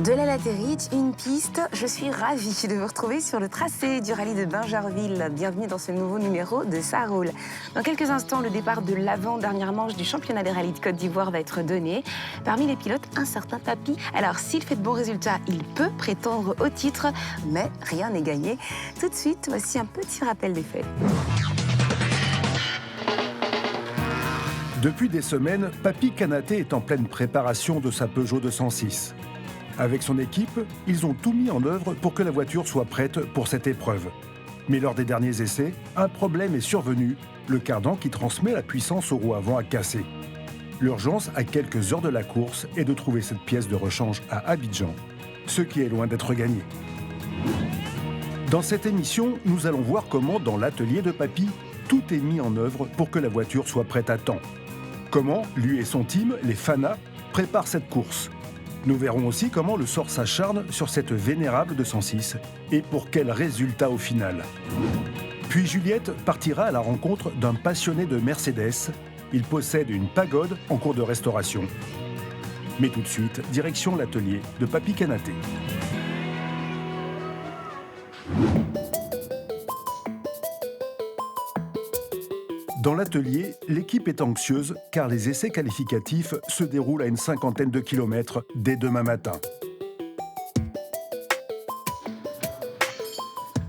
De la latérite, une piste. Je suis ravie de vous retrouver sur le tracé du rallye de Bingerville. Bienvenue dans ce nouveau numéro de Ça roule. Dans quelques instants, le départ de l'avant-dernière manche du championnat des rallyes de Côte d'Ivoire va être donné. Parmi les pilotes, un certain Papy. Alors, s'il fait de bons résultats, il peut prétendre au titre, mais rien n'est gagné. Tout de suite, voici un petit rappel des faits. Depuis des semaines, Papy Kanaté est en pleine préparation de sa Peugeot 206. Avec son équipe, ils ont tout mis en œuvre pour que la voiture soit prête pour cette épreuve. Mais lors des derniers essais, un problème est survenu. Le cardan qui transmet la puissance aux roues avant a cassé. L'urgence, à quelques heures de la course, est de trouver cette pièce de rechange à Abidjan, ce qui est loin d'être gagné. Dans cette émission, nous allons voir comment, dans l'atelier de Papy, tout est mis en œuvre pour que la voiture soit prête à temps. Comment lui et son team, les Fana, préparent cette course. Nous verrons aussi comment le sort s'acharne sur cette vénérable 206 et pour quel résultat au final. Puis Juliette partira à la rencontre d'un passionné de Mercedes. Il possède une pagode en cours de restauration. Mais tout de suite, direction l'atelier de Papy Kanaté. Dans l'atelier, l'équipe est anxieuse car les essais qualificatifs se déroulent à une cinquantaine de kilomètres dès demain matin.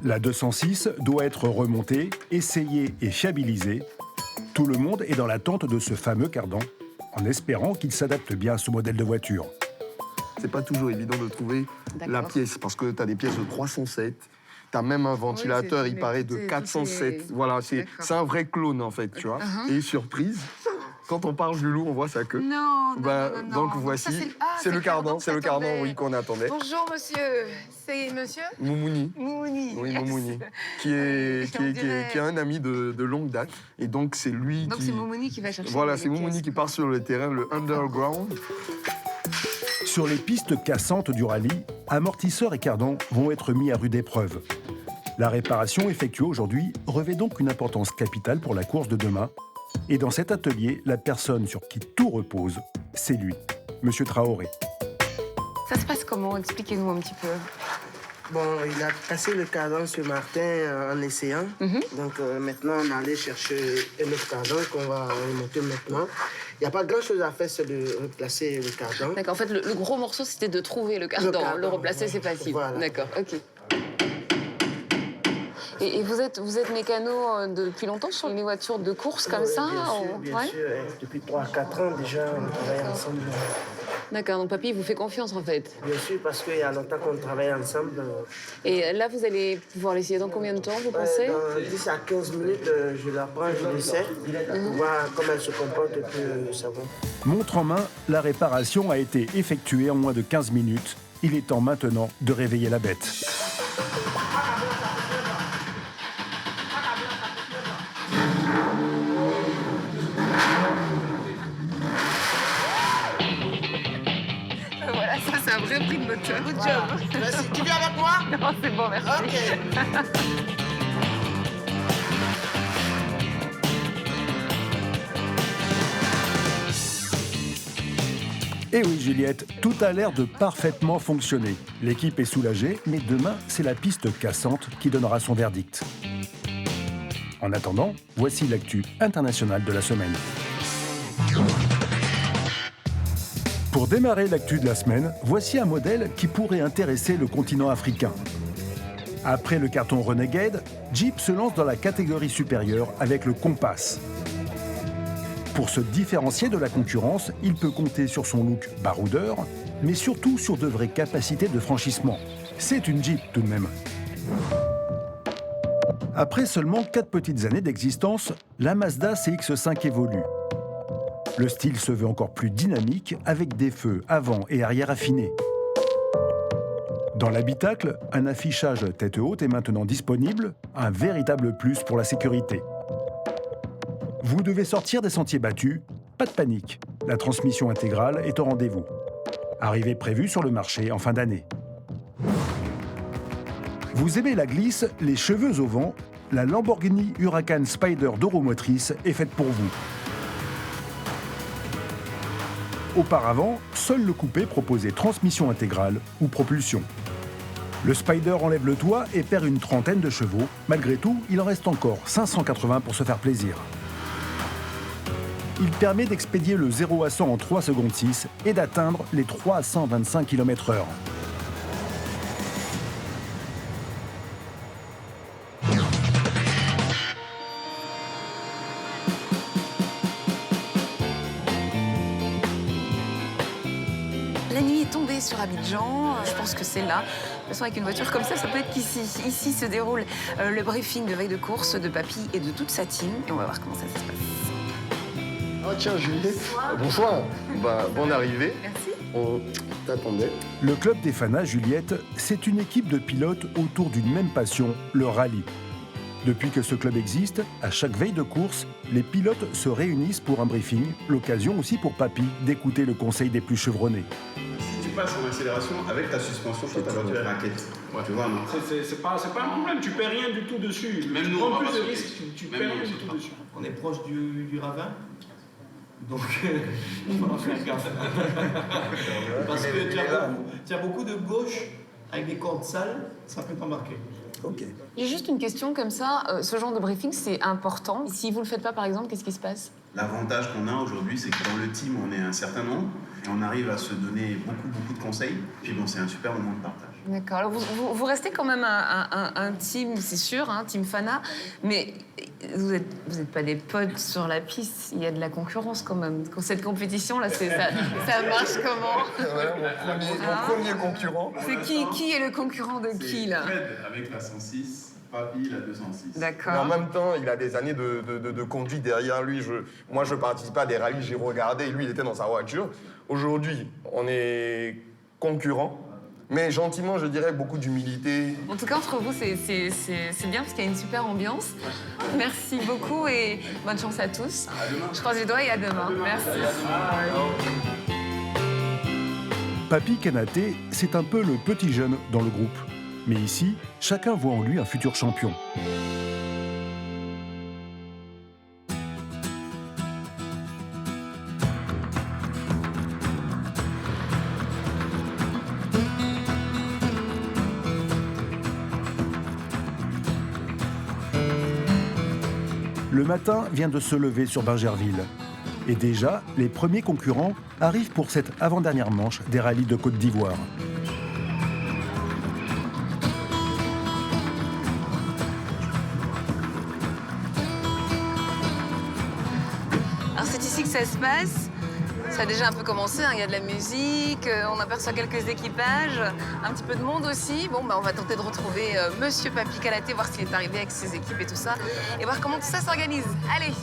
La 206 doit être remontée, essayée et fiabilisée. Tout le monde est dans l'attente de ce fameux cardan, en espérant qu'il s'adapte bien à ce modèle de voiture. C'est pas toujours évident de trouver la pièce parce que tu as des pièces de 307. T'as même un ventilateur, il paraît, de 407. Voilà, c'est un vrai clone, en fait, tu vois. Et surprise, quand on parle du loup, on voit ça que. Non. Donc voici, c'est le cardan, oui, qu'on attendait. Bonjour, monsieur. C'est monsieur Moumouni. Moumouni. Oui, yes. Moumouni. Qui est un ami de longue date. Et donc, c'est lui donc qui. c'est Moumouni qui va chercher. Voilà, c'est Moumouni qui part sur le terrain, le underground. Sur les pistes cassantes du rallye, amortisseurs et cardans vont être mis à rude épreuve. La réparation effectuée aujourd'hui revêt donc une importance capitale pour la course de demain. Et dans cet atelier, la personne sur qui tout repose, c'est lui, Monsieur Traoré. Ça se passe comment? Expliquez-nous un petit peu. Bon, il a cassé le cardan ce matin en essayant. Donc maintenant, on allait chercher un autre cardan qu'on va remonter maintenant. Il n'y a pas grand-chose à faire, c'est de replacer le cardan. D'accord, en fait, le gros morceau, c'était de trouver le cardan. Le replacer, c'est facile. Voilà. D'accord, ok. Et vous êtes mécano depuis longtemps sur les voitures de course comme ça? Bien sûr. Depuis 3 à 4 ans déjà, on travaille ensemble. D'accord, donc Papy vous fait confiance en fait? Bien sûr, parce qu'il y a longtemps qu'on travaille ensemble. Et là, vous allez pouvoir l'essayer dans combien de temps, vous pensez? Dans 10 à 15 minutes, je la prends, je l'essaie, pour voir comment elle se comporte et puis savoir. Montre en main, la réparation a été effectuée en moins de 15 minutes. Il est temps maintenant de réveiller la bête. Voilà, ça c'est un vrai prix de moteur. Good job. Merci. Tu viens avec moi? Non, c'est bon, merci. Ok. Et oui Juliette, tout a l'air de parfaitement fonctionner. L'équipe est soulagée, mais demain, c'est la piste cassante qui donnera son verdict. En attendant, voici l'actu internationale de la semaine. Pour démarrer l'actu de la semaine, voici un modèle qui pourrait intéresser le continent africain. Après le carton Renegade, Jeep se lance dans la catégorie supérieure avec le Compass. Pour se différencier de la concurrence, il peut compter sur son look baroudeur, mais surtout sur de vraies capacités de franchissement. C'est une Jeep tout de même. Après seulement 4 petites années d'existence, la Mazda CX-5 évolue. Le style se veut encore plus dynamique, avec des feux avant et arrière affinés. Dans l'habitacle, un affichage tête haute est maintenant disponible, un véritable plus pour la sécurité. Vous devez sortir des sentiers battus, pas de panique, la transmission intégrale est au rendez-vous. Arrivée prévue sur le marché en fin d'année. Vous aimez la glisse, les cheveux au vent, la Lamborghini Huracan Spider d'Euromotrice est faite pour vous. Auparavant, seul le coupé proposait transmission intégrale ou propulsion. Le Spider enlève le toit et perd une trentaine de chevaux. Malgré tout, il en reste encore 580 pour se faire plaisir. Il permet d'expédier le 0 à 100 en 3 secondes 6 et d'atteindre les 325 km/h. La nuit est tombée sur Abidjan, je pense que c'est là. De toute façon, avec une voiture comme ça peut être qu'ici. Ici se déroule le briefing de veille de course de Papy et de toute sa team. Et on va voir comment ça se passe. Ah tiens, Juliette. Bonsoir. Bonne arrivée. Merci. On t'attendait. Le club des Fana, Juliette, c'est une équipe de pilotes autour d'une même passion, le rallye. Depuis que ce club existe, à chaque veille de course, les pilotes se réunissent pour un briefing, l'occasion aussi pour Papy d'écouter le conseil des plus chevronnés. Si tu passes en accélération avec ta suspension, toi, ta voiture est raquette. Ouais. Tu vois, non? C'est pas un problème, tu perds rien du tout dessus. Même tu nous, prends on va plus pas de sauter. risques, tu Même perds nous, rien on du saute tout pas. dessus. On est proche du ravin, donc il faut en faire gaffe. Parce que tu as beaucoup de gauche avec des cordes sales, ça peut t'embarquer. Ok. J'ai juste une question comme ça. Ce genre de briefing, c'est important. Si vous le faites pas, par exemple, qu'est-ce qui se passe? L'avantage qu'on a aujourd'hui, c'est que dans le team, on est un certain nombre et on arrive à se donner beaucoup de conseils. Puis bon, c'est un super moment de partage. D'accord. Alors vous restez quand même un team, c'est sûr, un team Fana, mais vous êtes pas des potes sur la piste. Il y a de la concurrence quand même. Cette compétition là, ça marche comment? Mon premier concurrent. C'est qui est le concurrent de qui là? Fred avec la 106, Papy la 206. Mais en D'accord. même temps, il a des années de conduite derrière lui. Moi, je participe à des rallyes, j'ai regardé, lui, il était dans sa voiture. Aujourd'hui, on est concurrents, mais gentiment, je dirais, beaucoup d'humilité. En tout cas, entre vous, c'est bien parce qu'il y a une super ambiance. Merci beaucoup et bonne chance à tous. Je croise les doigts et à demain. Merci. Papy Kanaté, c'est un peu le petit jeune dans le groupe. Mais ici, chacun voit en lui un futur champion. Le matin vient de se lever sur Bingerville. Et déjà, les premiers concurrents arrivent pour cette avant-dernière manche des rallyes de Côte d'Ivoire. Alors c'est ici que ça se passe. Ça a déjà un peu commencé, hein. Il y a de la musique, on aperçoit quelques équipages, un petit peu de monde aussi. Bon, on va tenter de retrouver Monsieur Papy Kanaté, voir s'il est arrivé avec ses équipes et tout ça, et voir comment tout ça s'organise. Allez!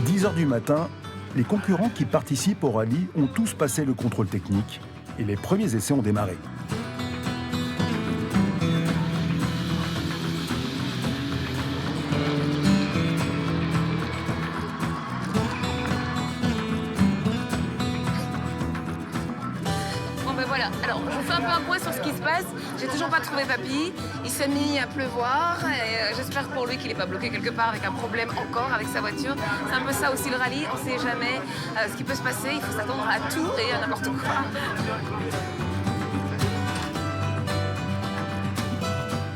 « 10h du matin, les concurrents qui participent au rallye ont tous passé le contrôle technique et les premiers essais ont démarré. Bon ben voilà, alors je vous fais un peu un point sur ce qui se passe. J'ai toujours pas trouvé Papy, il s'est mis à pleuvoir et j'espère pour lui qu'il n'est pas bloqué quelque part avec un problème encore avec sa voiture. C'est un peu ça aussi le rallye, on sait jamais ce qui peut se passer, il faut s'attendre à tout et à n'importe quoi.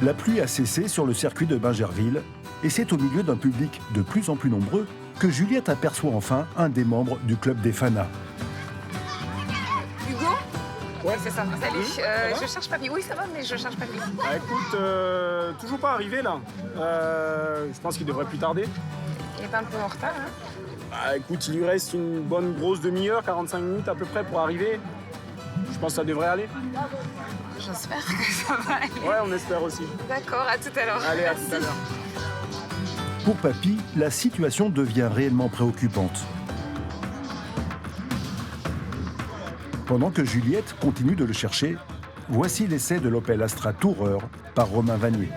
La pluie a cessé sur le circuit de Bingerville et c'est au milieu d'un public de plus en plus nombreux que Juliette aperçoit enfin un des membres du club des Fana. Hugo? Ouais. C'est ça, salut. Je cherche Papy. Oui, ça va, mais je cherche Papy. Bah écoute, toujours pas arrivé là. Je pense qu'il devrait plus tarder. Il est pas un peu en retard, hein? Bah écoute, il lui reste une bonne grosse demi-heure, 45 minutes à peu près pour arriver. Je pense que ça devrait aller. J'espère que ça va aller. Ouais, on espère aussi. D'accord, à tout à l'heure. Allez, à Merci. tout à l'heure. Pour Papy, la situation devient réellement préoccupante. Pendant que Juliette continue de le chercher, voici l'essai de l'Opel Astra Tourer par Romain Vanier.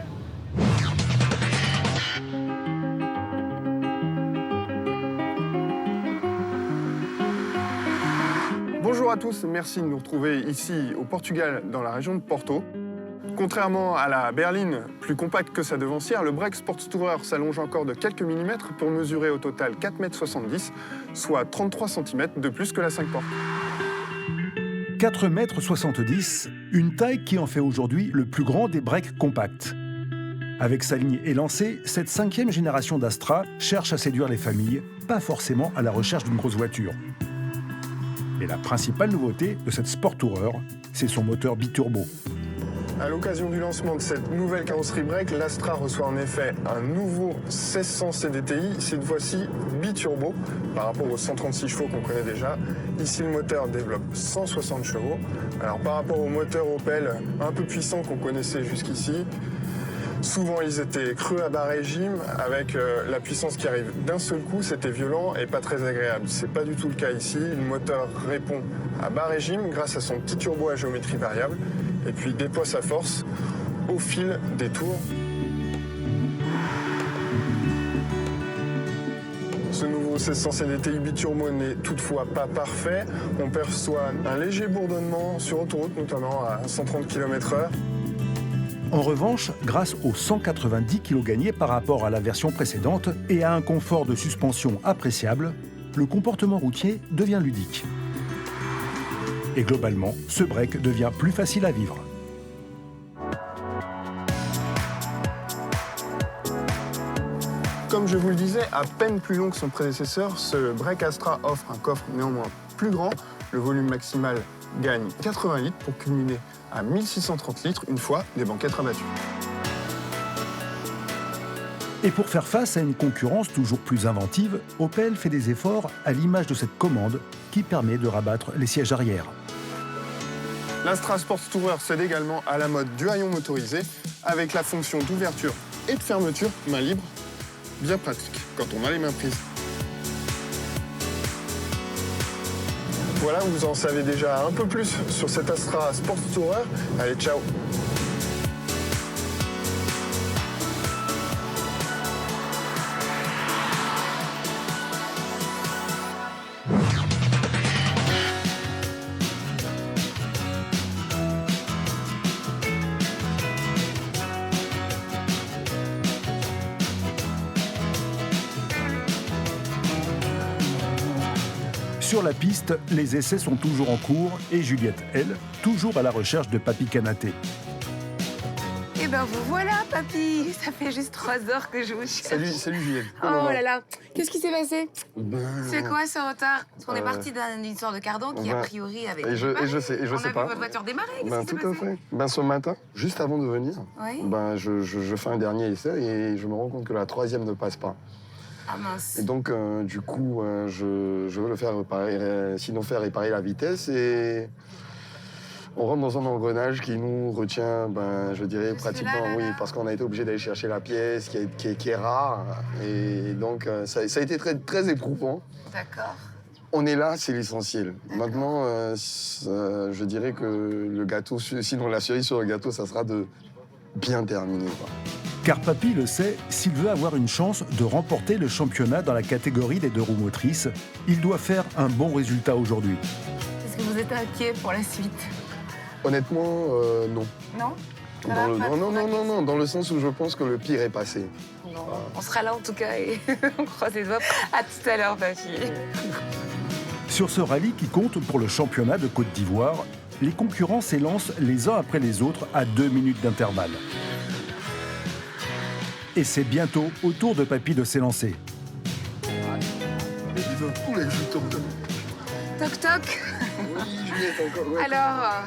Bonjour à tous, merci de nous retrouver ici au Portugal, dans la région de Porto. Contrairement à la berline, plus compacte que sa devancière, le break Sport Tourer s'allonge encore de quelques millimètres pour mesurer au total 4,70 m, soit 33 cm de plus que la 5 portes. 4,70 m, une taille qui en fait aujourd'hui le plus grand des breaks compacts. Avec sa ligne élancée, cette 5e génération d'Astra cherche à séduire les familles, pas forcément à la recherche d'une grosse voiture. Et la principale nouveauté de cette Sport Tourer, c'est son moteur biturbo. À l'occasion du lancement de cette nouvelle carrosserie break, l'Astra reçoit en effet un nouveau 1600 CDTI, cette fois-ci biturbo, par rapport aux 136 chevaux qu'on connaît déjà. Ici, le moteur développe 160 chevaux. Alors par rapport au moteur Opel un peu puissant qu'on connaissait jusqu'ici, souvent ils étaient creux à bas régime, avec la puissance qui arrive d'un seul coup, c'était violent et pas très agréable. C'est pas du tout le cas ici. Le moteur répond à bas régime grâce à son petit turbo à géométrie variable, et puis déploie sa force au fil des tours. Ce nouveau 1600 CDTI biturbo n'est toutefois pas parfait. On perçoit un léger bourdonnement sur autoroute, notamment à 130 km/h. En revanche, grâce aux 190 kg gagnés par rapport à la version précédente et à un confort de suspension appréciable, le comportement routier devient ludique. Et globalement, ce break devient plus facile à vivre. Comme je vous le disais, à peine plus long que son prédécesseur, ce break Astra offre un coffre néanmoins plus grand. Le volume maximal gagne 80 litres pour culminer à 1630 litres une fois les banquettes rabattues. Et pour faire face à une concurrence toujours plus inventive, Opel fait des efforts à l'image de cette commande qui permet de rabattre les sièges arrière. L'Astra Sport Tourer cède également à la mode du haillon motorisé avec la fonction d'ouverture et de fermeture main libre, bien pratique quand on a les mains prises. Voilà, vous en savez déjà un peu plus sur cette Astra Sport Tourer. Allez, ciao! Sur la piste, les essais sont toujours en cours et Juliette, elle, toujours à la recherche de Papy Canaté. Eh ben vous voilà, papy. Ça fait juste 3 heures que je vous cherche. Salut Juliette. Oh là là. Qu'est-ce qui s'est passé? C'est quoi ce retard? Parce qu'on est parti d'une histoire de cardan qui, a priori, avait été démarré. Et je sais On a pas. vu votre voiture démarrer. Qu'est-ce qui s'est Tout à passé? fait. Ce matin, juste avant de venir, Oui. je fais un dernier essai et je me rends compte que la 3e ne passe pas. Ah mince. Et donc, du coup, je veux le faire réparer, sinon faire réparer la vitesse et on rentre dans un engrenage qui nous retient, je dirais pratiquement, là. oui, parce qu'on a été obligé d'aller chercher la pièce qui est rare. Et donc, ça a été très, très éprouvant. D'accord. On est là, c'est l'essentiel. Maintenant, je dirais que le gâteau, sinon la cerise sur le gâteau, ça sera de bien terminer, quoi. Car Papy le sait, s'il veut avoir une chance de remporter le championnat dans la catégorie des 2 roues motrices, il doit faire un bon résultat aujourd'hui. Est-ce que vous êtes inquiet pour la suite? Honnêtement, non. Non? Non, dans le sens où je pense que le pire est passé. Non. On sera là en tout cas et on croise les doigts. À tout à l'heure, papy. Sur ce rallye qui compte pour le championnat de Côte d'Ivoire, les concurrents s'élancent les uns après les autres à 2 minutes d'intervalle. Et c'est bientôt au tour de Papy de s'élancer. Toc toc. Oui, Juliette, encore. Ouais. Alors,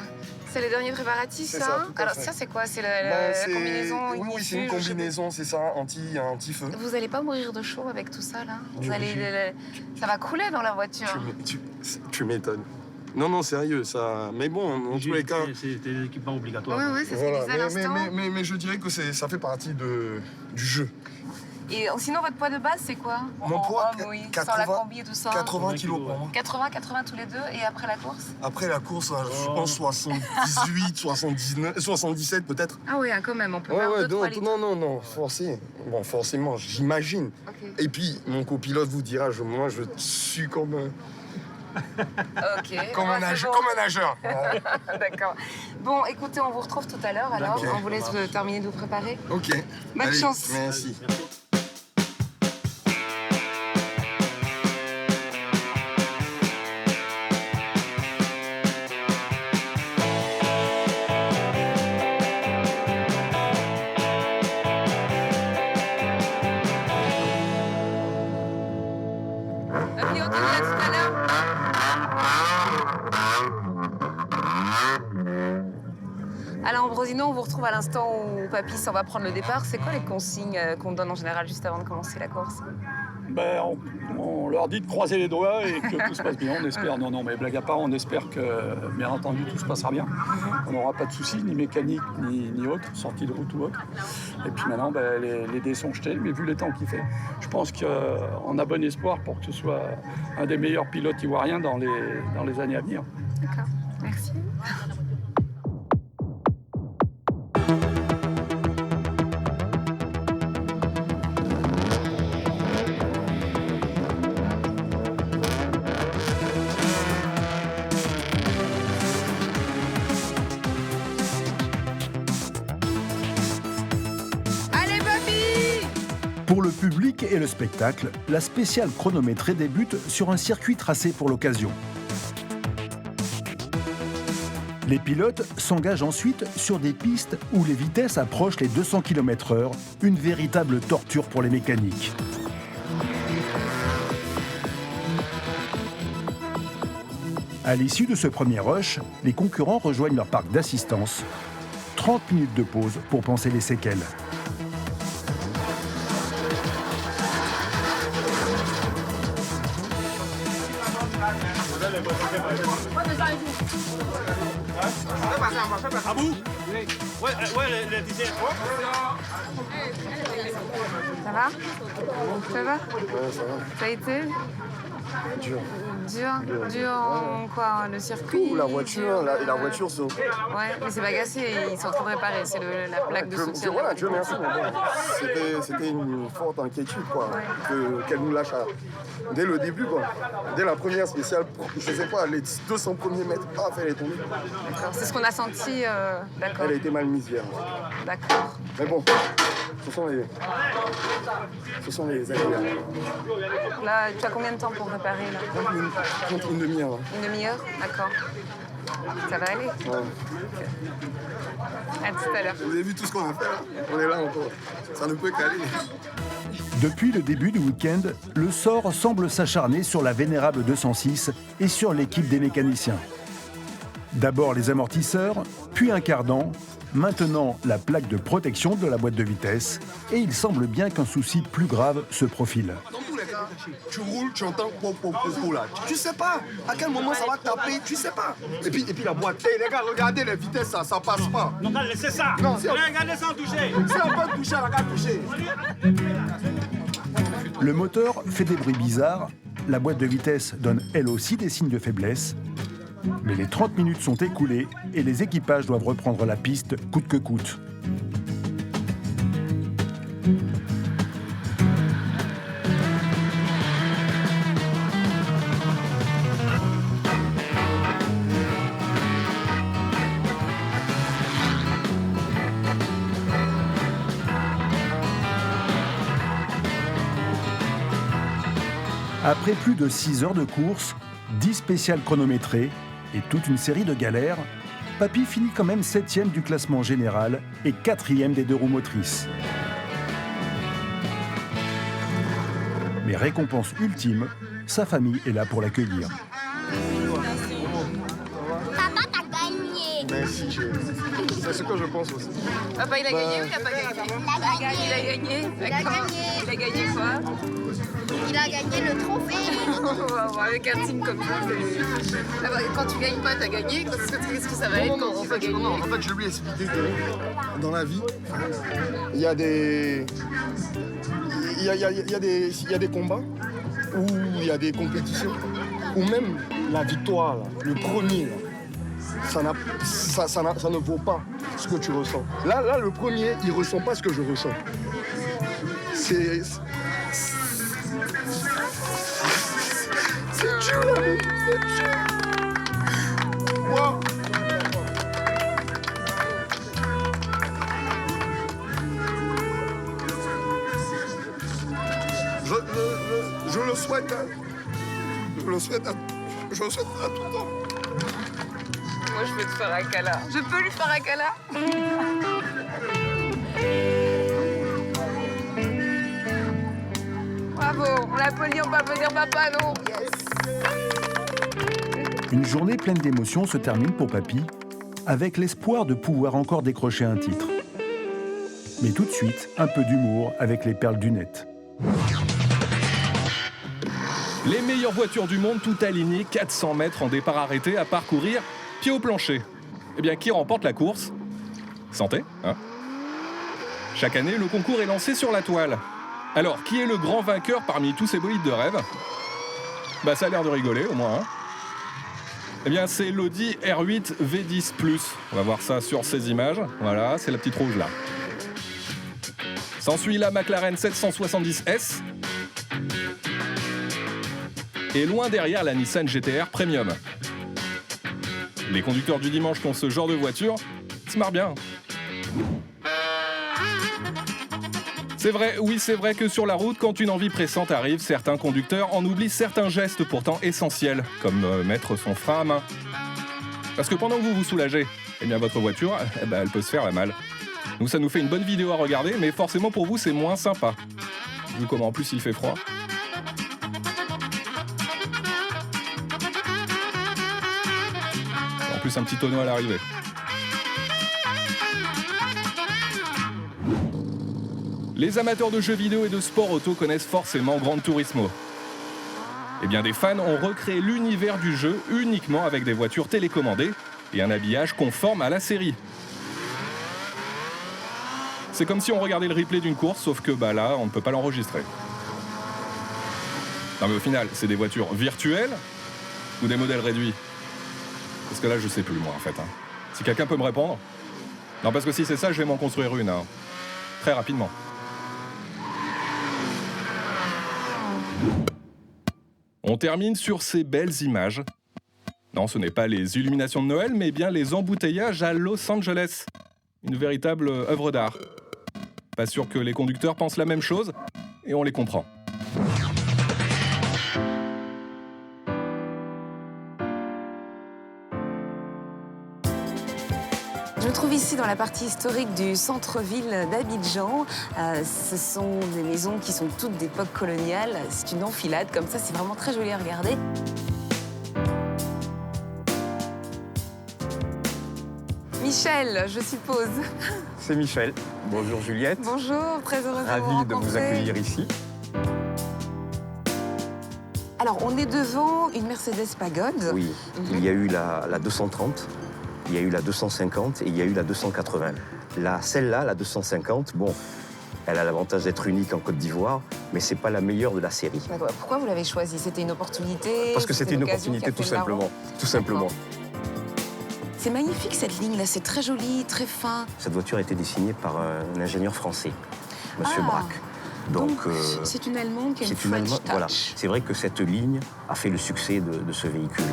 c'est les derniers préparatifs, C'est ça, ça, tout à Alors fait. ça, c'est quoi? C'est la combinaison Oui, c'est issue, une je sais combinaison, c'est ça, anti-feu. pas. Vous allez pas mourir de chaud avec tout ça, là? Je- Ça va couler dans la voiture. Tu m'étonnes. Non, sérieux, ça. Mais bon, en tous les cas. C'est des équipements obligatoires. Ouais, c'est ce qu'il disait à l'instant. Mais je dirais que ça fait partie du jeu. Et sinon, votre poids de base, c'est quoi? Mon poids, en homme, oui, 80, sans la combi et tout ça. 80 kilos pour moi. 80 tous les deux, et après la course? Après la course, je pense 78, 79, 77 peut-être. Ah oui, quand même, on peut faire 2-3 litres. Non, forcément, j'imagine. Ok. Et puis, mon copilote vous dira, moi, je suis comme Ok. Comme un nageur. D'accord. Bon, écoutez, on vous retrouve tout à l'heure alors. Ok. On vous laisse terminer de vous préparer. Ok. Bonne Allez, chance. Merci. Papy, on te dit à tout à l'heure. Alors, Ambrosino, on vous retrouve à l'instant où Papy s'en va prendre le départ. C'est quoi les consignes qu'on donne en général juste avant de commencer la course? On leur dit de croiser les doigts et que tout se passe bien. On espère, non, mais blague à part, on espère que, bien entendu, tout se passera bien. On n'aura pas de soucis, ni mécanique, ni autre, sortie de route ou autre. Et puis maintenant, les dés sont jetés, mais vu les temps qu'il fait, je pense qu'on a bon espoir pour que ce soit un des meilleurs pilotes ivoiriens dans les années à venir. D'accord, merci. Pour le public et le spectacle, la spéciale chronométrée débute sur un circuit tracé pour l'occasion. Les pilotes s'engagent ensuite sur des pistes où les vitesses approchent les 200 km/h, une véritable torture pour les mécaniques. À l'issue de ce premier rush, les concurrents rejoignent leur parc d'assistance. 30 minutes de pause pour penser les séquelles. À bout? Ouais, les disais. Ça va? Ça va? Ouais, ça va. Ça a été? Dur. Dur en quoi? Le circuit? Tout, la voiture, la voiture saute. Ouais, mais c'est pas cassé, ils sont en train de réparer, c'est la plaque de soutien. Voilà, Dieu merci, mais bon, c'était une forte inquiétude, quoi, qu'elle nous lâche dès le début, quoi. Dès la première spéciale, je sais pas, les 200 premiers mètres, elle est tombée. D'accord, c'est ce qu'on a senti, d'accord. Elle a été mal mise hier. D'accord. Mais bon, ce sont les aléas. Là, tu as combien de temps pour réparer, là? Une demi-heure. Une demi-heure? D'accord. Ça va aller? Ouais. À tout à l'heure. Vous avez vu tout ce qu'on a fait, là? On est là encore. Ça ne peut qu'aller. Depuis le début du week-end, le sort semble s'acharner sur la vénérable 206 et sur l'équipe des mécaniciens. D'abord les amortisseurs, puis un cardan, maintenant la plaque de protection de la boîte de vitesse, et il semble bien qu'un souci plus grave se profile. Dans tous les cas, tu roules, tu entends là. Tu sais pas à quel moment ça va taper, tu sais pas. Et puis la boîte, les gars, regardez les vitesses, ça passe pas. Non, laissez ça. Non, regardez sans toucher. Si on peut toucher, on va toucher. Le moteur fait des bruits bizarres, la boîte de vitesse donne elle aussi des signes de faiblesse. Mais les 30 minutes sont écoulées et les équipages doivent reprendre la piste coûte que coûte. Après plus de 6 heures de course, 10 spéciales chronométrées et toute une série de galères, Papy finit quand même 7e du classement général et 4e des deux roues motrices. Mais récompense ultime, sa famille est là pour l'accueillir. Papa, t'as gagné. Merci, chérie. C'est ce que je pense aussi. Papa, il a gagné ou il n'a pas gagné? Il a gagné. D'accord. Il a gagné quoi? Il a gagné le trophée. Avec un signe comme ça, quand tu gagnes pas, t'as gagné. Qu'est-ce que ça va être quand tu vas gagner? En fait, je lui ai expliqué que dans la vie, il y a des... Il y a des combats, ou il y a des compétitions, ou même la victoire, là, le premier, là, ça ne vaut pas ce que tu ressens. Là, le premier, il ressent pas ce que je ressens. C'est tue, la vie, ça tue. Wow. Je le souhaite, hein. Je le souhaite à tout temps. Moi, je vais te faire un câlin. Je peux lui faire un câlin? Bravo, on l'applaudit, on peut applaudir papa, non? Yes. Une journée pleine d'émotions se termine pour Papy, avec l'espoir de pouvoir encore décrocher un titre. Mais tout de suite, un peu d'humour avec les perles du net. Les meilleures voitures du monde, tout alignées, 400 mètres en départ arrêté à parcourir, pied au plancher. Eh bien, qui remporte la course? Santé, hein? Chaque année, le concours est lancé sur la toile. Alors, qui est le grand vainqueur parmi tous ces bolides de rêve? Bah, ça a l'air de rigoler, au moins, hein? Eh bien, c'est l'Audi R8 V10 Plus. On va voir ça sur ces images. Voilà, c'est la petite rouge, là. S'ensuit la McLaren 770S. Et loin derrière, la Nissan GT-R Premium. Les conducteurs du dimanche qui ont ce genre de voiture se marrent bien. C'est vrai, oui, c'est vrai que sur la route, quand une envie pressante arrive, certains conducteurs en oublient certains gestes pourtant essentiels, comme mettre son frein à main. Parce que pendant que vous vous soulagez, eh bien votre voiture, elle peut se faire la malle. Nous, ça nous fait une bonne vidéo à regarder, mais forcément pour vous, c'est moins sympa. Vu comment en plus il fait froid. En plus, un petit tonneau à l'arrivée. Les amateurs de jeux vidéo et de sport auto connaissent forcément Gran Turismo. Eh bien, des fans ont recréé l'univers du jeu uniquement avec des voitures télécommandées et un habillage conforme à la série. C'est comme si on regardait le replay d'une course, sauf que là, on ne peut pas l'enregistrer. Non mais au final, c'est des voitures virtuelles ou des modèles réduits? Parce que là, je sais plus, moi, en fait. Hein. Si quelqu'un peut me répondre? Non, parce que si c'est ça, je vais m'en construire une. Hein. Très rapidement. On termine sur ces belles images. Non, ce n'est pas les illuminations de Noël, mais bien les embouteillages à Los Angeles. Une véritable œuvre d'art. Pas sûr que les conducteurs pensent la même chose, et on les comprend. Je me trouve ici dans la partie historique du centre-ville d'Abidjan. Ce sont des maisons qui sont toutes d'époque coloniale. C'est une enfilade comme ça, c'est vraiment très joli à regarder. Michel, je suppose. C'est Michel. Bonjour Juliette. Bonjour, très heureuse de vous rencontrer. Ravi de vous accueillir ici. Alors, on est devant une Mercedes Pagode. Oui, il y a eu la 230, il y a eu la 250 et il y a eu la 280. Celle-là, la 250, bon, elle a l'avantage d'être unique en Côte d'Ivoire, mais c'est pas la meilleure de la série. Pourquoi vous l'avez choisie? C'était une opportunité? Parce que c'était une opportunité, tout simplement. Tout simplement. C'est magnifique cette ligne-là, c'est très joli, très fin. Cette voiture a été dessinée par un ingénieur français, Monsieur Braque. Donc c'est une Allemande qui a une French touch. Voilà. C'est vrai que cette ligne a fait le succès de ce véhicule.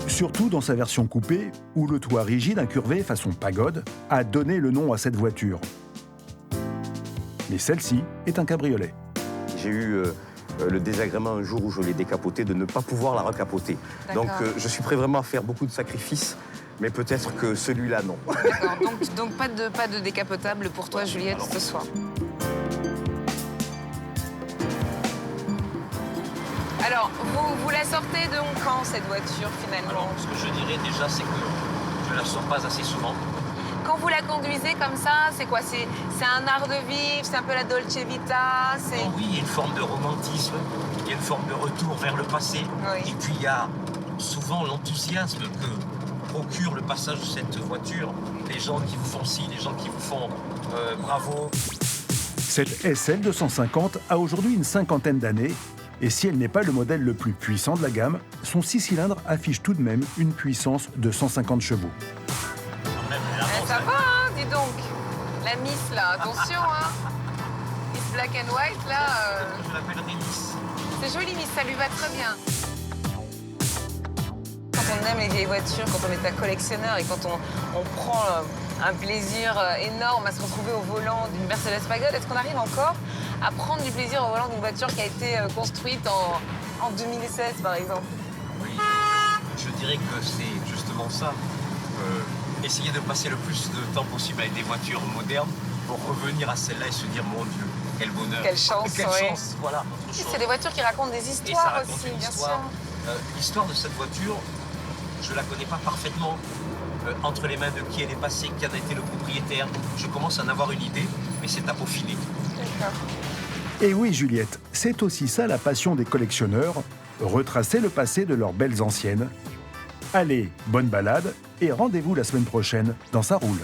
Surtout dans sa version coupée, où le toit rigide incurvé façon pagode a donné le nom à cette voiture. Mais celle-ci est un cabriolet. J'ai eu le désagrément un jour où je l'ai décapotée de ne pas pouvoir la recapoter. Donc je suis prêt vraiment à faire beaucoup de sacrifices, mais peut-être que celui-là, non. D'accord, donc pas de décapotable pour toi, Juliette, ce soir. Alors, vous la sortez de quand, cette voiture, finalement? Alors, ce que je dirais déjà, c'est que je ne la sors pas assez souvent. Quand vous la conduisez comme ça, c'est quoi? C'est un art de vivre, c'est un peu la Dolce Vita, c'est... Oh oui, il y a une forme de romantisme, il y a une forme de retour vers le passé. Oui. Et puis il y a souvent l'enthousiasme que procure le passage de cette voiture. Les gens qui vous font ci, les gens qui vous font bravo. Cette SL 250 a aujourd'hui une cinquantaine d'années, et si elle n'est pas le modèle le plus puissant de la gamme, son 6 cylindres affiche tout de même une puissance de 150 chevaux. Ça va, hein, dis donc. La Miss, là, attention, hein. Miss Black and White, là... Je l'appellerai Miss. C'est joli, Miss, ça lui va très bien. on aime les vieilles voitures, quand on est un collectionneur et quand on prend un plaisir énorme à se retrouver au volant d'une Mercedes Pagode, est-ce qu'on arrive encore à prendre du plaisir au volant d'une voiture qui a été construite en 2016, par exemple? Oui, je dirais que c'est justement ça. Essayer de passer le plus de temps possible avec des voitures modernes pour revenir à celle-là et se dire, mon Dieu, quel bonheur. Quelle chance, Quelle ouais. chance, voilà. C'est des voitures qui racontent des Et ça histoires raconte aussi, une bien histoire. sûr. L'histoire de cette voiture, je ne la connais pas parfaitement. Entre les mains de qui elle est passée, qui en a été le propriétaire. Je commence à en avoir une idée, mais c'est à peaufiner. D'accord. Et oui, Juliette, c'est aussi ça la passion des collectionneurs, retracer le passé de leurs belles anciennes. Allez, bonne balade et rendez-vous la semaine prochaine dans Ça roule.